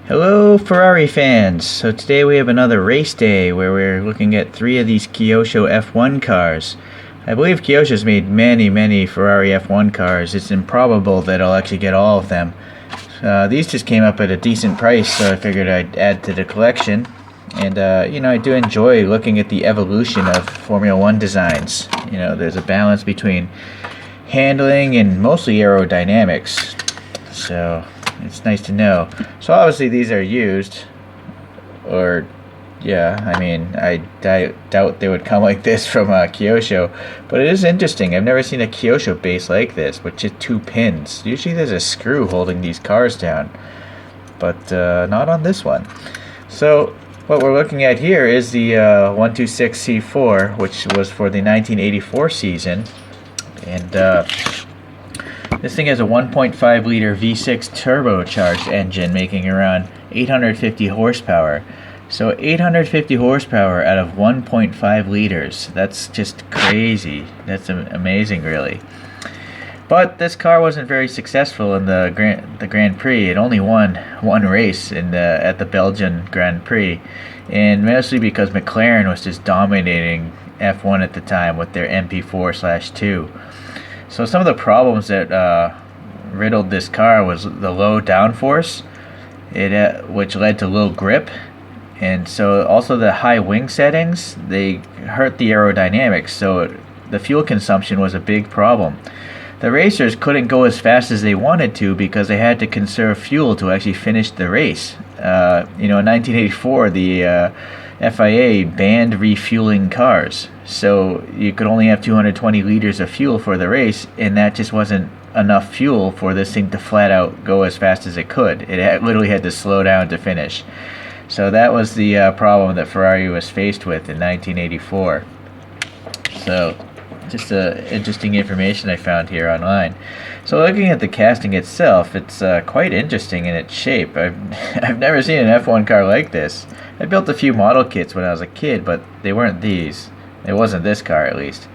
Hello Ferrari fans! So today we have another race day where we're looking at 3 of these Kyosho F1 cars. I believe Kyosho's made many Ferrari F1 cars. It's improbable that I'll actually get all of them. These just came up at a decent price, so I figured I'd add to the collection. And I do enjoy looking at the evolution of Formula 1 designs. There's a balance between handling and mostly aerodynamics. So it's nice to know. So obviously these are used, or I doubt they would come like this from Kyosho, but it is interesting. I've never seen a Kyosho base like this with just 2 pins. Usually there's a screw holding these cars down, but not on this one. So what we're looking at here is the 126C4, which was for the 1984 season, and this thing has a 1.5 liter V6 turbocharged engine making around 850 horsepower. So 850 horsepower out of 1.5 liters. That's just crazy. That's amazing, really. But this car wasn't very successful in the Grand Prix. It only won one race at the Belgian Grand Prix, and mostly because McLaren was just dominating F1 at the time with their MP4/2. So some of the problems that riddled this car was the low downforce, which led to low grip, and so also the high wing settings, they hurt the aerodynamics, so the fuel consumption was a big problem. The racers couldn't go as fast as they wanted to because they had to conserve fuel to actually finish the race. In 1984, the FIA banned refueling cars, so you could only have 220 liters of fuel for the race, and that just wasn't enough fuel for this thing to flat out go as fast as it could. It literally had to slow down to finish. So that was the problem that Ferrari was faced with in 1984. So just interesting information I found here online. So looking at the casting itself, it's quite interesting in its shape. I've never seen an F1 car like this. I built a few model kits when I was a kid, but they weren't these. It wasn't this car, at least.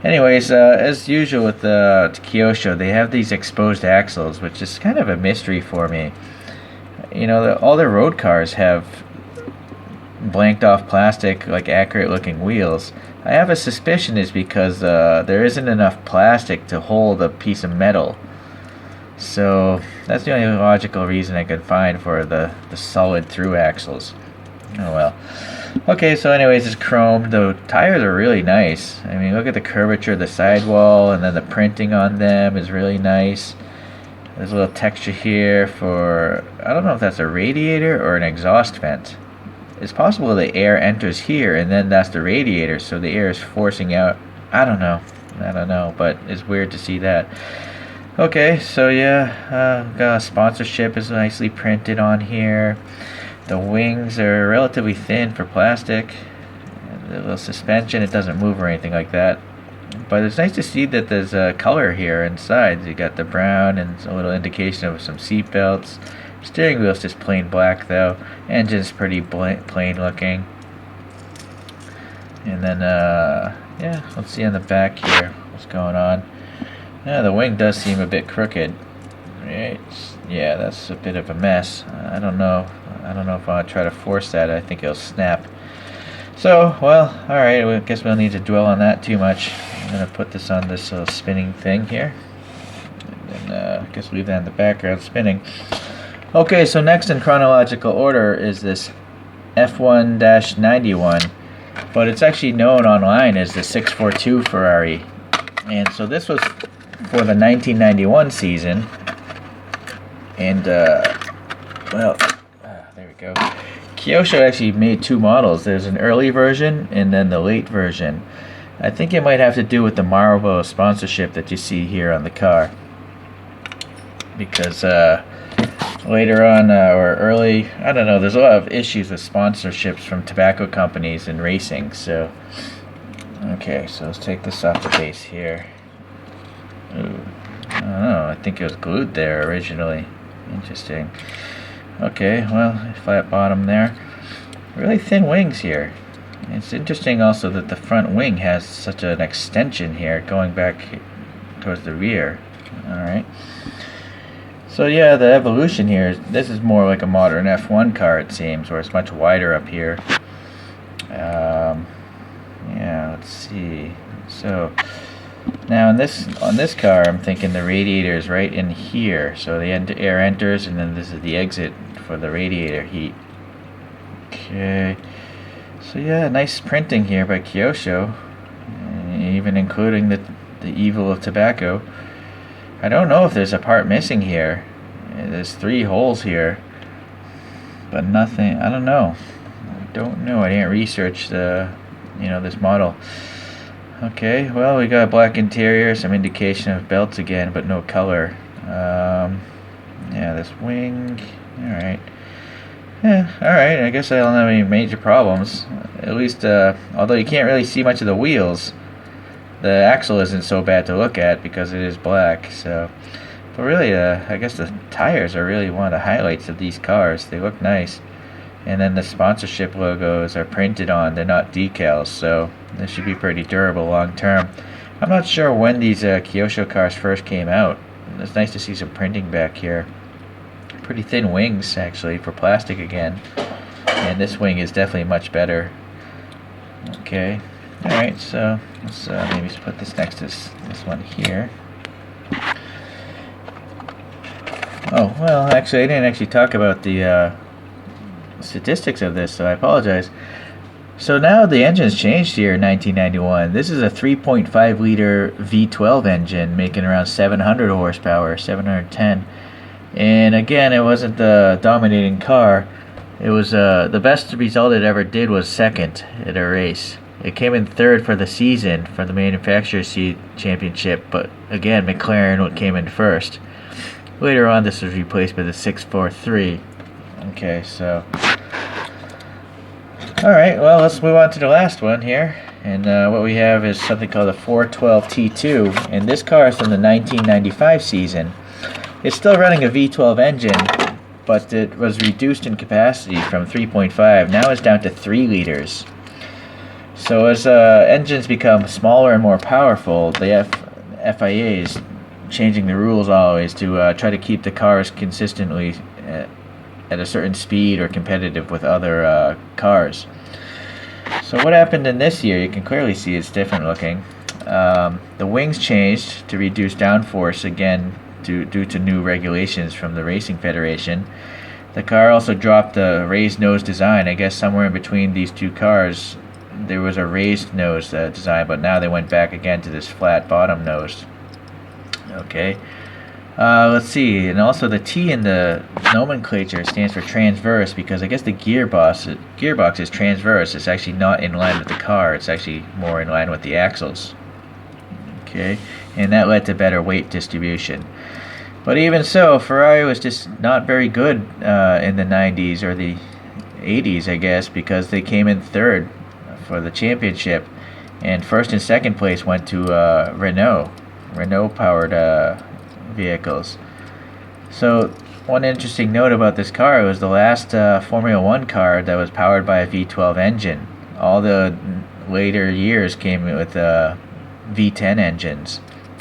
Anyways, as usual with Kyosho, they have these exposed axles, which is kind of a mystery for me. All their road cars have blanked off plastic, like accurate looking wheels. I have a suspicion it's because there isn't enough plastic to hold a piece of metal. So that's the only logical reason I could find for the solid through axles. Oh well. Okay, so anyways, it's chrome. The tires are really nice. I mean, look at the curvature of the sidewall, and then the printing on them is really nice. There's a little texture here for, I don't know if that's a radiator or an exhaust vent. It's possible the air enters here and then that's the radiator, so the air is forcing out. I don't know, but it's weird to see that. Okay, so yeah, sponsorship is nicely printed on here. The wings are relatively thin for plastic. The little suspension, it doesn't move or anything like that. But it's nice to see that there's a color here inside. You got the brown and a little indication of some seat belts. Steering wheel's just plain black though. Engine's pretty plain looking. And then, let's see on the back here what's going on. Yeah, the wing does seem a bit crooked. Right? Yeah, that's a bit of a mess. I don't know if I'll try to force that. I think it'll snap. So, well, alright, I guess we don't need to dwell on that too much. I'm going to put this on this little spinning thing here. And then I guess leave that in the background spinning. Okay, so next in chronological order is this F1-91. But it's actually known online as the 642 Ferrari. And so this was for the 1991 season. And, there we go. Kyosho actually made 2 models. There's an early version and then the late version. I think it might have to do with the Marlboro sponsorship that you see here on the car. Because later on, or early, I don't know, there's a lot of issues with sponsorships from tobacco companies in racing. So, okay, so let's take this off the base here. Ooh, I don't know, I think it was glued there originally. Interesting. Okay, well, flat bottom there. Really thin wings here. It's interesting also that the front wing has such an extension here going back towards the rear. Alright. So yeah, the evolution here, this is more like a modern F1 car, it seems, where it's much wider up here. Yeah, let's see. So now on this car, I'm thinking the radiator is right in here. So the air enters, and then this is the exit for the radiator heat. Okay. So yeah, nice printing here by Kyosho, even including the evil of tobacco. I don't know if there's a part missing here. There's 3 holes here, but nothing. I don't know. I don't know. I didn't research this model. Okay, well, we got a black interior, some indication of belts again, but no color. Yeah, this wing. All right. Yeah, all right. I guess I don't have any major problems. At least, although you can't really see much of the wheels, the axle isn't so bad to look at because it is black. So, but really, I guess the tires are really one of the highlights of these cars. They look nice, and then the sponsorship logos are printed on. They're not decals, so this should be pretty durable long term. I'm not sure when these Kyosho cars first came out. It's nice to see some printing back here. Pretty thin wings actually for plastic again, and this wing is definitely much better. Okay. Alright, so let's maybe put this next to this one here. Oh, well, actually, I didn't actually talk about the statistics of this, so I apologize. So now the engine's changed here in 1991. This is a 3.5 liter V12 engine making around 700 horsepower, 710. And again, it wasn't the dominating car. It was the best result it ever did was second at a race. It came in third for the season for the Manufacturers' Championship, but again, McLaren came in first. Later on, this was replaced by the 643. Okay, so alright, well, let's move on to the last one here. And what we have is something called a 412 T2, and this car is from the 1995 season. It's still running a V12 engine, but it was reduced in capacity from 3.5. Now it's down to 3 liters. So as engines become smaller and more powerful, the FIA is changing the rules always to try to keep the cars consistently at a certain speed or competitive with other cars. So what happened in this year, you can clearly see it's different looking. The wings changed to reduce downforce again due to new regulations from the Racing Federation. The car also dropped the raised nose design. I guess somewhere in between these two cars there was a raised nose design, but now they went back again to this flat bottom nose. Okay. Let's see, and also the T in the nomenclature stands for transverse because I guess the gearbox is transverse. It's actually not in line with the car. It's actually more in line with the axles. Okay, and that led to better weight distribution. But even so, Ferrari was just not very good in the 90s or the 80s, I guess, because they came in third for the championship, and first and second place went to Renault powered vehicles. So one interesting note about this car was the last Formula 1 car that was powered by a V12 engine. All the later years came with V10 engines.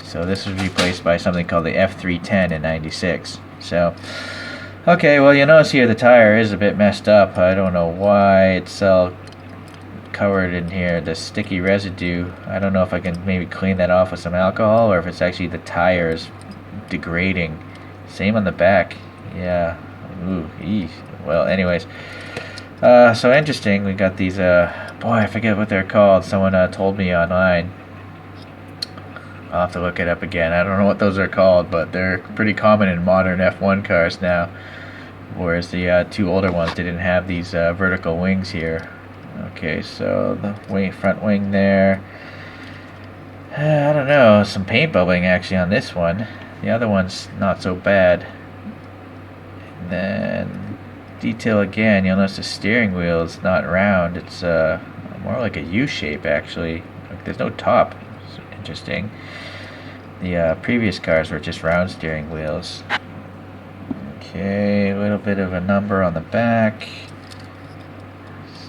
So this was replaced by something called the F310 in 96. So okay, well, you notice here the tire is a bit messed up. I don't know why it's all covered in here, the sticky residue. I don't know if I can maybe clean that off with some alcohol or if it's actually the tires degrading. Same on the back. Yeah. Ooh, eesh. Well, anyways, so interesting. We got these boy, I forget what they're called. Someone told me online. I'll have to look it up again. I don't know what those are called, but they're pretty common in modern F1 cars now, whereas the two older ones didn't have these vertical wings here. Okay, so the front wing there, I don't know, some paint bubbling actually on this one. The other one's not so bad. And then detail again, you'll notice the steering wheel is not round. It's more like a U shape actually. There's no top. It's interesting. The previous cars were just round steering wheels. Okay, a little bit of a number on the back.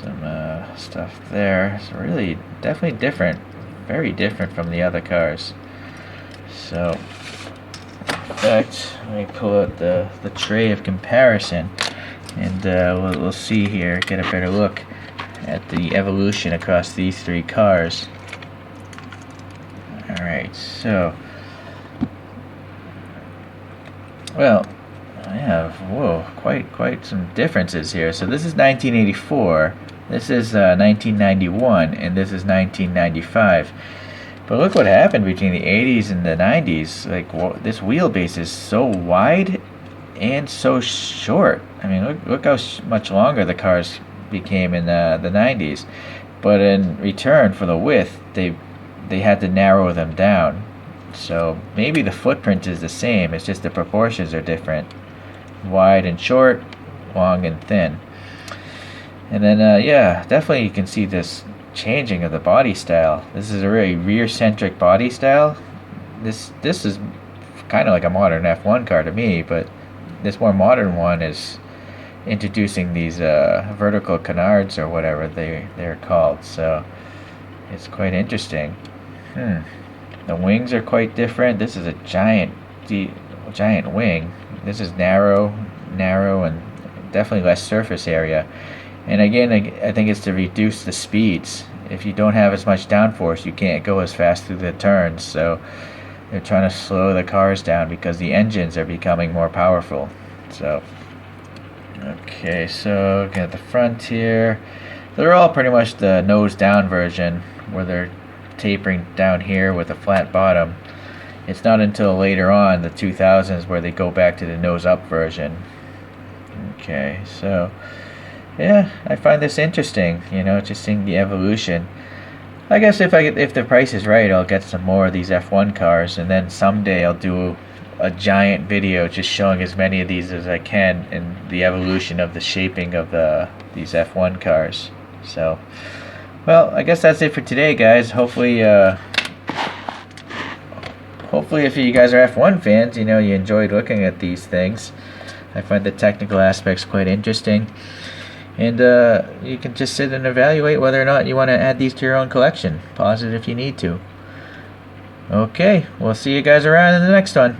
Some stuff there. It's really definitely different. Very different from the other cars. So fact, let me pull out the tray of comparison, and we'll see here, get a better look at the evolution across these three cars. Alright, so, well, I have, whoa, quite some differences here. So this is 1984, this is 1991, and this is 1995. But look what happened between the 80s and the 90s. Like, this wheelbase is so wide and so short. I mean, look how much longer the cars became in the 90s. But in return for the width, they had to narrow them down. So maybe the footprint is the same, it's just the proportions are different. Wide and short, long and thin. And then, yeah, definitely you can see this changing of the body style. This is a very rear-centric body style. This is kind of like a modern F1 car to me, but this more modern one is introducing these vertical canards or whatever they're called. So it's quite interesting. The wings are quite different. This is a giant wing. This is narrow, and definitely less surface area. And again, I think it's to reduce the speeds. If you don't have as much downforce, you can't go as fast through the turns. So they're trying to slow the cars down because the engines are becoming more powerful. So, okay, so get the front here. They're all pretty much the nose down version, where they're tapering down here with a flat bottom. It's not until later on, the 2000s, where they go back to the nose up version. Okay, so yeah, I find this interesting, you know, just seeing the evolution. I guess if the price is right, I'll get some more of these F1 cars, and then someday I'll do a giant video just showing as many of these as I can and the evolution of the shaping of these F1 cars. So, well, I guess that's it for today, guys. Hopefully if you guys are F1 fans, you know, you enjoyed looking at these things. I find the technical aspects quite interesting. And you can just sit and evaluate whether or not you want to add these to your own collection. Pause it if you need to. Okay, we'll see you guys around in the next one.